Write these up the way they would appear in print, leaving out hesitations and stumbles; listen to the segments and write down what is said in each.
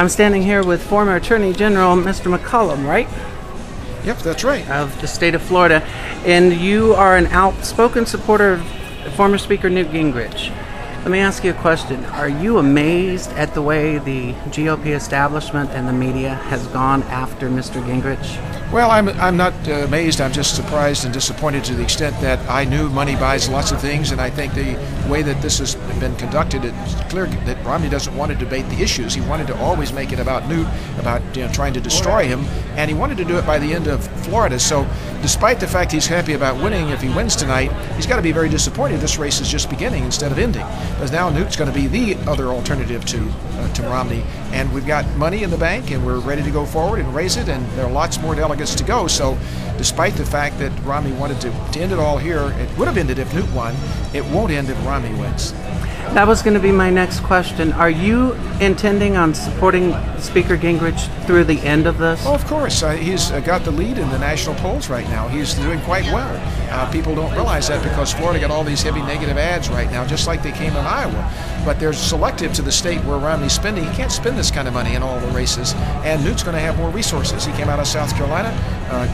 I'm standing here with former Attorney General Mr. McCollum, right? Yep, that's right. Of the state of Florida. And you are an outspoken supporter of former Speaker Newt Gingrich. Let me ask you a question. Are you amazed at the way the GOP establishment and the media has gone after Mr. Gingrich? Well, I'm not amazed. I'm just surprised and disappointed to the extent that I knew money buys lots of things, and I think the way that this has been conducted, it's clear that Romney doesn't want to debate the issues. He wanted to always make it about Newt, about trying to destroy him, and he wanted to do it by the end of Florida. So despite the fact he's happy about winning, if he wins tonight, he's got to be very disappointed. This race is just beginning instead of ending, because now Newt's going to be the other alternative to Romney, and we've got money in the bank, and we're ready to go forward and raise it, and there are lots more delegates to go. So despite the fact that Romney wanted to end it all here, it would have ended if Newt won. It won't end if Romney wins. That was going to be my next question. Are you intending on supporting Speaker Gingrich through the end of this? Oh, of course. He's got the lead in the national polls right now. He's doing quite well. People don't realize that because Florida got all these heavy negative ads right now, just like they came in Iowa. But they're selective to the state where Romney's spending. He can't spend this kind of money in all the races, and Newt's going to have more resources. He came out of South Carolina,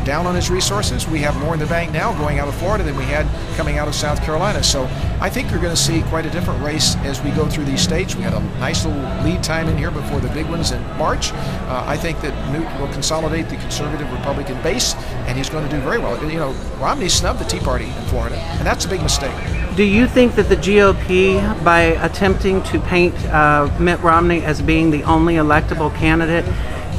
down on his resources. We have more in the bank now going out of Florida than we had coming out of South Carolina. So I think you're going to see quite a different race as we go through these states. We had a nice little lead time in here before the big ones in March. I think that Newt will consolidate the conservative Republican base, and he's going to do very well. You know, Romney snubbed the Tea Party in Florida, and that's a big mistake. Do you think that the GOP, by attempting to paint Mitt Romney as being the only electable candidate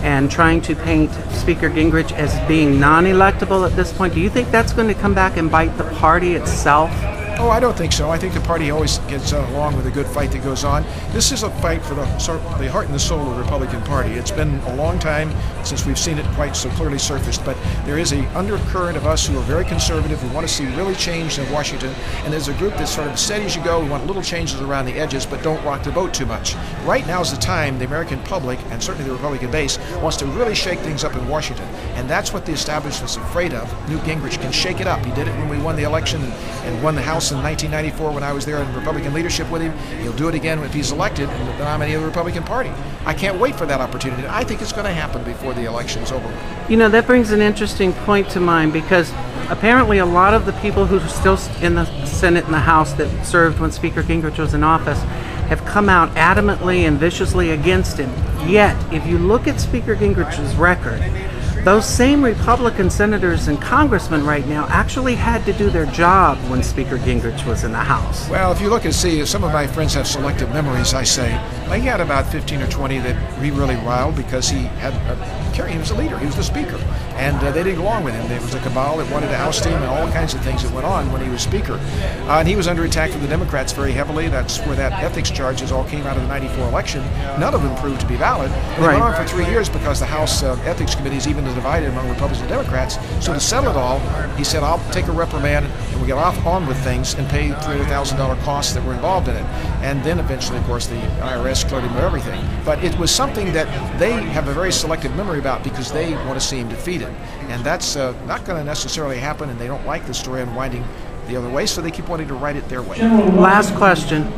and trying to paint Speaker Gingrich as being non-electable at this point, do you think that's going to come back and bite the party itself? Oh, I don't think so. I think the party always gets along with a good fight that goes on. This is a fight for the heart and the soul of the Republican Party. It's been a long time since we've seen it quite so clearly surfaced, but there is an undercurrent of us who are very conservative, who want to see really change in Washington, and there's a group that's sort of steady as you go. We want little changes around the edges, but don't rock the boat too much. Right now is the time the American public, and certainly the Republican base, wants to really shake things up in Washington, and that's what the establishment's afraid of. Newt Gingrich can shake it up. He did it when we won the election and won the House in 1994 when I was there in Republican leadership with him. He'll do it again if he's elected and the nominee of the Republican Party. I can't wait for that opportunity. I think it's going to happen before the election is over with. You know, that brings an interesting point to mind, because apparently a lot of the people who are still in the Senate and the House that served when Speaker Gingrich was in office have come out adamantly and viciously against him. Yet, if you look at Speaker Gingrich's record, those same Republican senators and congressmen right now actually had to do their job when Speaker Gingrich was in the House. Well, if you look and see, some of my friends have selective memories, I say. He had about 15 or 20 that he really riled because he was a leader, he was the speaker, and they didn't go along with him. There was a cabal that wanted to oust him and all kinds of things that went on when he was speaker. And he was under attack from the Democrats very heavily. That's where that ethics charges all came out of the '94 election. None of them proved to be valid. They went on for 3 years because the House Ethics Committee is even divided among Republicans and Democrats. So to settle it all, he said, I'll take a reprimand and we'll get on with things and pay $300,000 costs that were involved in it. And then eventually, of course, the IRS cleared him of everything. But it was something that they have a very selective memory about because they want to see him defeated. And that's not going to necessarily happen, and they don't like the story unwinding the other way, so they keep wanting to write it their way. Last question.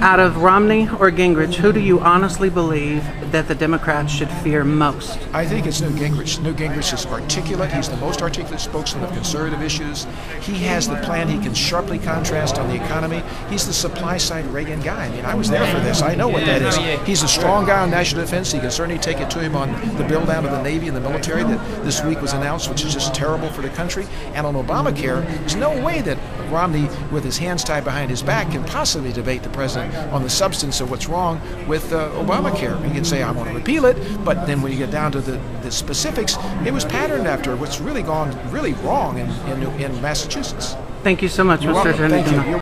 Out of Romney or Gingrich, who do you honestly believe that the Democrats should fear most? I think it's Newt Gingrich. Newt Gingrich is articulate. He's the most articulate spokesman of conservative issues. He has the plan. He can sharply contrast on the economy. He's the supply-side Reagan guy. I mean, I was there for this. I know what that is. He's a strong guy on national defense. He can certainly take it to him on the build down of the Navy and the military that this week was announced, which is just terrible for the country. And on Obamacare, there's no way that Romney, with his hands tied behind his back, can possibly debate the president on the substance of what's wrong with Obamacare. You can say, I want to repeal it, but then when you get down to the specifics, it was patterned after what's really gone really wrong in Massachusetts. Thank you so much, Mr. Attorney General.